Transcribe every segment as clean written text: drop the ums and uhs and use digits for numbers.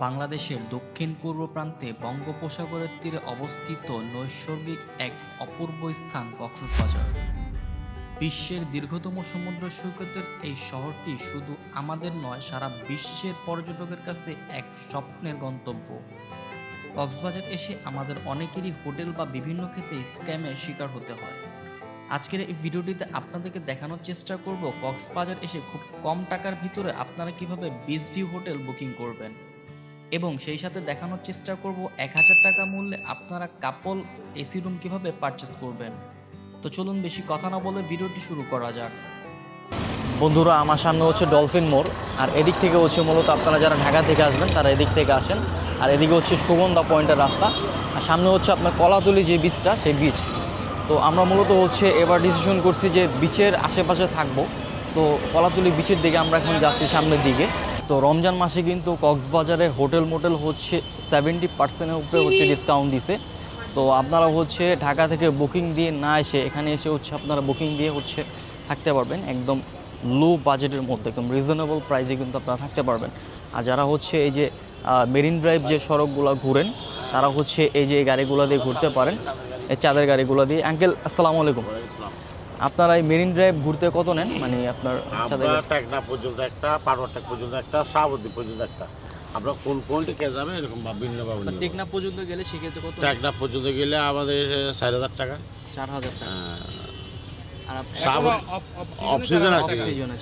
বাংলাদেশের দক্ষিণ-পূর্ব প্রান্তে বঙ্গোপসাগরের তীরে অবস্থিত নৈসর্গিক এক অপূর্ব স্থান কক্সবাজার। বিশ্বের দীর্ঘতম সমুদ্র সৈকতের এই শহরটি শুধু আমাদের নয়, সারা বিশ্বের পর্যটকের কাছে এক স্বপ্নের গন্তব্য। কক্সবাজার এসে আমাদের অনেকেরই হোটেল বা বিভিন্ন ক্ষেত্রে স্ক্যামের শিকার হতে হয়। আজকের এই ভিডিওটিতে আপনাদেরকে দেখানোর চেষ্টা করব কক্সবাজার এসে খুব কম টাকার ভিতরে আপনারা কিভাবে বিচ ভিউ হোটেল বুকিং করবেন, এবং সেই সাথে দেখানোর চেষ্টা করব 1000 টাকা মূল্যে আপনারা কাপল এসি রুম কিভাবে পারচেস করবেন। তো চলুন বেশি কথা না বলে ভিডিওটি শুরু করা যাক। বন্ধুরা, আমার সামনে হচ্ছে ডলফিন মোড়, আর এদিক থেকে হচ্ছে মূলত আপনারা যারা ঢাকা থেকে আসবেন তারা এদিক থেকে আসেন, আর এদিকে হচ্ছে সুগন্ধা পয়েন্টের রাস্তা, আর সামনে হচ্ছে আপনার কলাতলি যে বিচটা, সেই বিচ। তো আমরা মূলত হচ্ছে এবার ডিসিশন করছি যে বিচের আশেপাশে থাকবো। তো কলাতলি বিচের দিকে আমরা এখন যাচ্ছি, সামনের দিকে। তো রমজান মাসে কিন্তু কক্সবাজারে হোটেল মোটেল হচ্ছে 70%-এর উপরে হচ্ছে ডিসকাউন্ট দিছে। তো আপনারা হচ্ছে ঢাকা থেকে বুকিং দিয়ে না এসে এখানে এসে হচ্ছে আপনারা বুকিং দিয়ে হচ্ছে থাকতে পারবেন একদম লো বাজেটের মধ্যে, একদম রিজনেবল প্রাইসে কিন্তু আপনারা থাকতে পারবেন। আর যারা হচ্ছে এই যে মেরিন ড্রাইভ যে সড়কগুলো ঘুরেন, তারা হচ্ছে এই যে গাড়িগুলো দিয়ে ঘুরতে পারেন, এই চাঁদের গাড়িগুলো দিয়ে। আঙ্কেল, আসসালামু আলাইকুম। আপনারা এই মেরিন ড্রাইভ ঘুরতে কত নেন? মানে আপনার টেকনা পর্যন্ত একটা, পারওয়ারটেক পর্যন্ত একটা, শাহাবুদ্দিন পর্যন্ত একটা। আমরা কোন দিকে যাবে এরকম ভিন্ন পাবেন। টেকনাফ পর্যন্ত গেলে সেক্ষেত্রে কত? টেকনা পর্যন্ত গেলে আমাদের 4000 টাকা। 4000 টাকা। আর অফ সিজন আর কি। সিজনে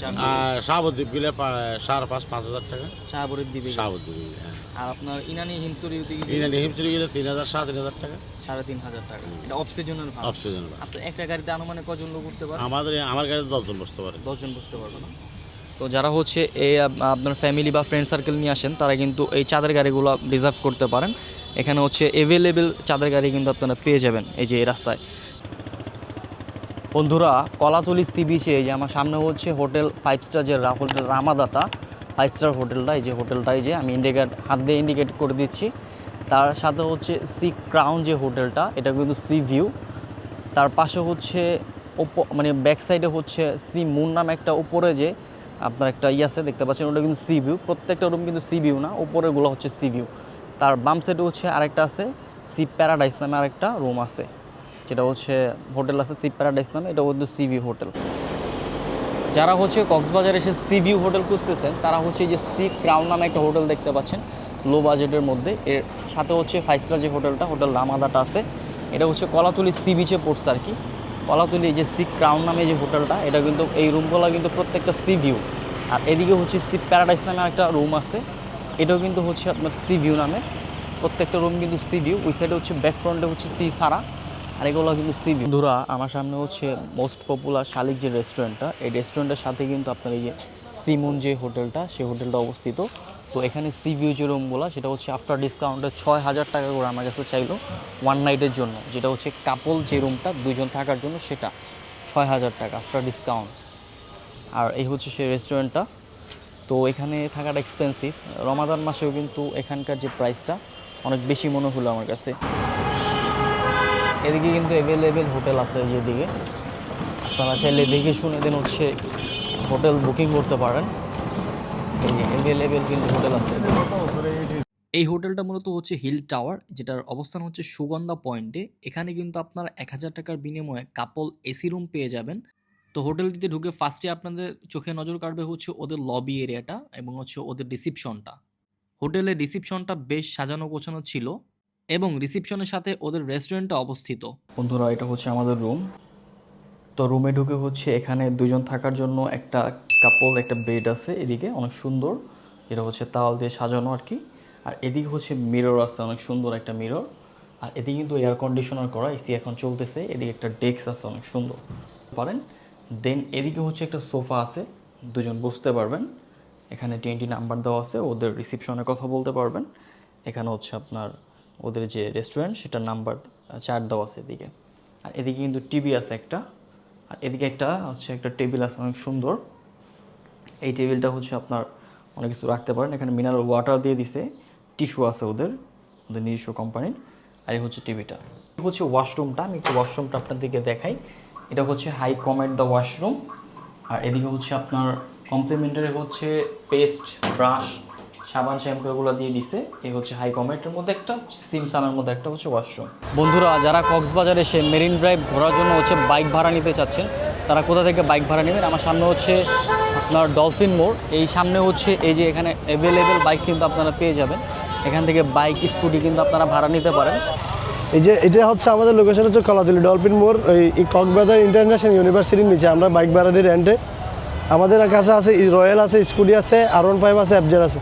শাহাবুদ্দিন গেলে 5,500 টাকা। শাহবুরের দিবে। শাহাবুদ্দিন, আর আপনার ইনানি হিমসুরি ইনানি হিমচুরি গেলে 3000, 3000 টাকা। 3500 টাকা। এটা অফ সিজনের ভাড়া। Off season. আপনি একটা গাড়িতে আনুমানিক কজন লোক উঠতে পারে? আমার গাড়িতে 10 জন বসতে পারে। 10 জন বসতে পারবে না। তো যারা হচ্ছে এই আপনার ফ্যামিলি বা ফ্রেন্ড সার্কেল নিয়ে আসেন, তারা কিন্তু এই চাঁদের গাড়িগুলো রিজার্ভ করতে পারেন। এখানে হচ্ছে অ্যাভেলেবেল চাঁদের গাড়ি কিন্তু আপনারা পেয়ে যাবেন এই যে এই রাস্তায়। বন্ধুরা, কলাতলি সি বিচে এই যে আমার সামনে হচ্ছে হোটেল 5 স্টার, যে হোটেল রামাদাটা 5 স্টার হোটেলটা। এই যে হোটেলটা, এই যে আমি হাত দিয়ে ইন্ডিকেট করে দিচ্ছি। তার সাথে হচ্ছে সি ক্রাউন যে হোটেলটা, এটা কিন্তু সি ভিউ। তার পাশে হচ্ছে মানে ব্যাক সাইডে হচ্ছে সি মুন নামে একটা উপরে যে আপনার একটা আছে দেখতে পাচ্ছেন, ওটা কিন্তু সি ভিউ। প্রত্যেকটা রুম কিন্তু সি ভিউ না, উপরেগুলো হচ্ছে সি ভিউ। তার বাম সাইডে হচ্ছে আরেকটা আছে সি প্যারাডাইস নামে আরেকটা রুম আছে, যেটা হচ্ছে হোটেল আছে সি প্যারাডাইস নামে, এটা কিন্তু সি ভিউ হোটেল। যারা হচ্ছে কক্সবাজারে এসে সি ভিউ হোটেল খুঁজতেছেন, তারা হচ্ছে যে সি ক্রাউন নামে একটা হোটেল দেখতে পাচ্ছেন লো বাজেটের মধ্যে। এর সাথে হচ্ছে 5 স্টার যে হোটেলটা, হোটেল রামাদাটা আছে, এটা হচ্ছে কলাতলি সি বিচে পড়ছে আর কি। কলাতলি যে সি ক্রাউন নামে যে হোটেলটা, এটা কিন্তু এই রুমগুলো কিন্তু প্রত্যেকটা সি ভিউ। আর এদিকে হচ্ছে সি প্যারাডাইস নামে একটা রুম আছে, এটাও কিন্তু হচ্ছে আপনার সি ভিউ নামে। প্রত্যেকটা রুম কিন্তু সি ভিউ। ওই সাইডে হচ্ছে ব্যাক ফ্রন্টে হচ্ছে সি সারা, আর এগুলো কিন্তু সি ভিউ। বন্ধুরা, আমার সামনে হচ্ছে মোস্ট পপুলার শালিক যে রেস্টুরেন্টটা, এই রেস্টুরেন্টের সাথে কিন্তু আপনার এই যে সিমুন যে হোটেলটা, সেই হোটেলটা অবস্থিত। তো এখানে সি ভিউ যে রুমগুলো, সেটা হচ্ছে আফটার ডিসকাউন্টে 6000 টাকা করে আমার কাছে চাইলো ওয়ান নাইটের জন্য, যেটা হচ্ছে কাপল যে রুমটা 2 জন থাকার জন্য, সেটা 6000 টাকা আফটার ডিসকাউন্ট। আর এই হচ্ছে সেই রেস্টুরেন্টটা। তো এখানে থাকাটা এক্সপেন্সিভ। রমাদান মাসেও কিন্তু এখানকার যে প্রাইসটা অনেক বেশি মনে হলো আমার কাছে। এদিকে কিন্তু অ্যাভেলেবেল হোটেল আছে, যেদিকে আপনারা চাইলে দেখে শুনে দেন হচ্ছে হোটেল বুকিং করতে পারেন। এই যে অ্যাভেলেবেল কিন্তু হোটেল আছে। এই হোটেলটা মূলত হচ্ছে হিল টাওয়ার, যেটার অবস্থান হচ্ছে সুগন্ধা পয়েন্টে। এখানে কিন্তু আপনারা 1000 টাকার বিনিময়ে কাপল এসি রুম পেয়ে যাবেন। তো হোটেলটিতে ঢুকে ফার্স্টে আপনাদের চোখে নজর কাড়বে হচ্ছে ওদের লবি এরিয়াটা এবং হচ্ছে ওদের রিসিপশনটা। হোটেলের রিসিপশনটা বেশ সাজানো গোছানো ছিল, এবং রিসিপশনের সাথে ওদের রেস্টুরেন্টটা অবস্থিত। বন্ধুরা, এটা হচ্ছে আমাদের রুম। তো রুমে ঢুকে হচ্ছে এখানে 2 জন থাকার জন্য একটা কাপল একটা বেড আছে এদিকে, অনেক সুন্দর, যেটা হচ্ছে তাওয়াল দিয়ে সাজানো আর কি। আর এদিকে হচ্ছে মিরর আছে, অনেক সুন্দর একটা মিরর। আর এদিকে কিন্তু এয়ার কন্ডিশনার করা, এসি এখন চলতেছে। এদিকে একটা ডেস্ক আছে, অনেক সুন্দর পারেন। দেন এদিকে হচ্ছে একটা সোফা আছে, 2 জন বসতে পারবেন। এখানে 20 নাম্বার দেওয়া আছে, ওদের রিসিপশনে কথা বলতে পারবেন। এখানে হচ্ছে আপনার ওদের যে রেস্টুরেন্ট, সেটার নাম্বার 4 দেওয়া আছে এদিকে। আর এদিকে কিন্তু টিভি আছে একটা। আর এদিকে একটা হচ্ছে একটা টেবিল আছে, অনেক সুন্দর। এই টেবিলটা হচ্ছে আপনার অনেক কিছু রাখতে পারেন। এখানে মিনারেল ওয়াটার দিয়ে দিছে, টিস্যু আছে ওদের নিজস্ব কোম্পানির। আর এই হচ্ছে টিভিটা। হচ্ছে ওয়াশরুমটা, আমি একটু ওয়াশরুমটা আপনাদেরকে দেখাই। এটা হচ্ছে হাই কমেড দ্য ওয়াশরুম। আর এদিকে হচ্ছে আপনার কমপ্লিমেন্টারি হচ্ছে পেস্ট, ব্রাশ, সাবান, শ্যাম্পু এগুলো দিয়ে দিছে। এই হচ্ছে হাই কমেটের মধ্যে একটা, সিমসামের মধ্যে একটা হচ্ছে ওয়াশরুম। বন্ধুরা যারা কক্সবাজার এসে মেরিন ড্রাইভ ঘোরার জন্য হচ্ছে বাইক ভাড়া নিতে চাচ্ছেন, তারা কোথা থেকে বাইক ভাড়া নেবেন? আমার সামনে হচ্ছে আপনার ডলফিন মোড়, এই সামনে হচ্ছে এই যে এখানে অ্যাভেলেবেল বাইক কিন্তু আপনারা পেয়ে যাবেন। এখান থেকে বাইক, স্কুটি কিন্তু আপনারা ভাড়া নিতে পারেন। এই যে এটা হচ্ছে আমাদের লোকেশন হচ্ছে কলাতলি ডলফিন মোড়, এই কক্সবাজার ইন্টারন্যাশনাল ইউনিভার্সিটির নিচে আমরা বাইক ভাড়া দিই রেন্টে। আমাদের কাছে আছে রয়্যাল আছে, স্কুটি আছে, R15 আছে, FZ আছে।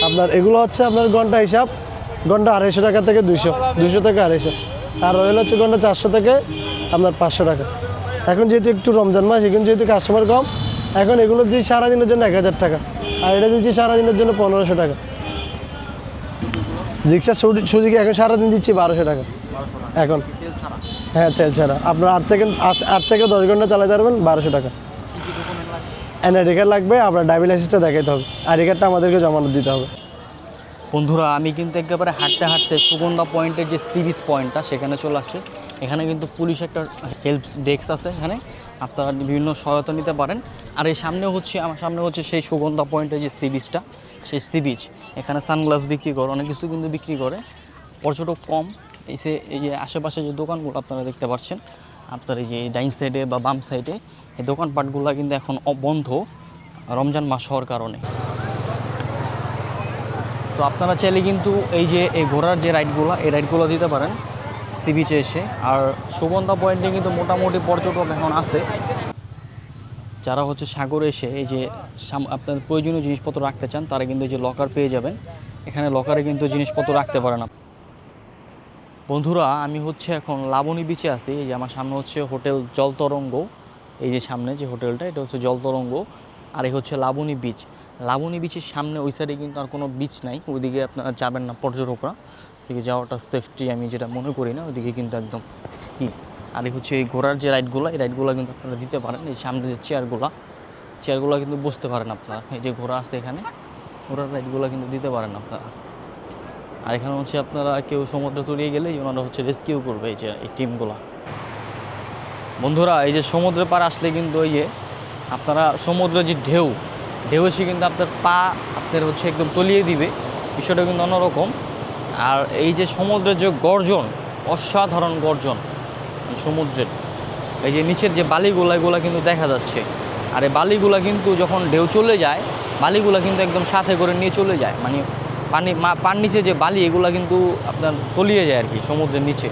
আপনার এগুলো হচ্ছে আপনার ঘন্টা হিসাব, ঘন্টা 250 টাকা থেকে 200 থেকে 250, আর রয়্যাল হচ্ছে ঘন্টা 400 থেকে আপনার 500 টাকা। এখন যেহেতু একটু রমজান মাস, এখন যেহেতু কাস্টমার কম, এখন এগুলো দিচ্ছি সারাদিনের জন্য 1000 টাকা, আর এটা দিচ্ছি সারাদিনের জন্য 1500 টাকা। জিক্সার সুজুকি এখন সারাদিন দিচ্ছি 1200 টাকা এখন। হ্যাঁ, তেল ছাড়া আপনার 8 থেকে 10 ঘন্টা চালাতে পারবেন 1200 টাকা। এনআইডি কার্ড লাগবে, আপনার ড্রাইভিং লাইসেন্সটা দেখাতে হবে, আইডি কার্ডটা আমাদেরকে জমা দিতে হবে। বন্ধুরা আমি কিন্তু একেবারে হাঁটতে হাঁটতে সুগন্ধা পয়েন্টের যে সি বিচ পয়েন্টটা সেখানে চলে আসছে। এখানে কিন্তু পুলিশ একটা হেল্প ডেস্ক আছে, এখানে আপনারা বিভিন্ন সহায়তা নিতে পারেন। আর এই সামনে হচ্ছে, আমার সামনে হচ্ছে সেই সুগন্ধা পয়েন্টের যে সি বিচটা, সেই সি বিচ। এখানে সানগ্লাস বিক্রি করে, অনেক কিছু কিন্তু বিক্রি করে, পর্যটক কম। এই যে আশেপাশে যে দোকানগুলো আপনারা দেখতে পাচ্ছেন, আপনার এই যে ডাইন সাইডে বা বাম সাইডে এই দোকানপাটগুলো কিন্তু এখন বন্ধ রমজান মাস হওয়ার কারণে। তো আপনারা চাইলে কিন্তু এই যে এই ঘোড়ার যে রাইডগুলো, এই রাইডগুলো দিতে পারেন সি বিচে এসে। আর সুগন্ধা পয়েন্টে কিন্তু মোটামুটি পর্যটক এখন আছে, যারা হচ্ছে সাগরে এসে এই যে আপনার প্রয়োজনীয় জিনিসপত্র রাখতে চান, তারা কিন্তু এই যে লকার পেয়ে যাবেন। এখানে লকারে কিন্তু জিনিসপত্র রাখতে পারেন। বন্ধুরা আমি হচ্ছে এখন লাবণী বিচে আছি। এই যে আমার সামনে হচ্ছে হোটেল জলতরঙ্গ, এই যে সামনে যে হোটেলটা, এটা হচ্ছে জলতরঙ্গ। আর এই হচ্ছে লাবণী বিচ। লাবণী বিচের সামনে ওই সাইডে কিন্তু আর কোনো বিচ নাই, ওইদিকে আপনারা যাবেন না পর্যটকরা, ওইদিকে যাওয়াটা সেফটি আমি যেটা মনে করি না, ওইদিকে কিন্তু একদম আর এই হচ্ছে এই ঘোড়ার যে রাইডগুলো, এই রাইডগুলো কিন্তু আপনারা দিতে পারেন। এই সামনে যে চেয়ারগুলো কিন্তু বসতে পারেন আপনারা। এই যে ঘোড়া আছে এখানে, ঘোড়ার রাইডগুলো কিন্তু দিতে পারেন আপনারা। আর এখানে হচ্ছে আপনারা কেউ সমুদ্রে তলিয়ে গেলে ওনারা হচ্ছে রেস্কিউ করবে এই যে এই টিমগুলো। বন্ধুরা এই যে সমুদ্রের পাড়ে আসলে কিন্তু ওই যে আপনারা সমুদ্রের যে ঢেউ এসে কিন্তু আপনার পা আপনার হচ্ছে একদম তলিয়ে দিবে, বিষয়টা কিন্তু অন্যরকম। আর এই যে সমুদ্রের যে গর্জন, অসাধারণ গর্জন সমুদ্রের, এই যে নিচের যে বালিগুলো এগুলো কিন্তু দেখা যাচ্ছে। আর এই বালিগুলো কিন্তু যখন ঢেউ চলে যায়, বালিগুলো কিন্তু একদম সাথে করে নিয়ে চলে যায়, মানে পানির নিচে যে বালি এগুলো কিন্তু আপনার তলিয়ে যায় আর কি সমুদ্রের নিচে।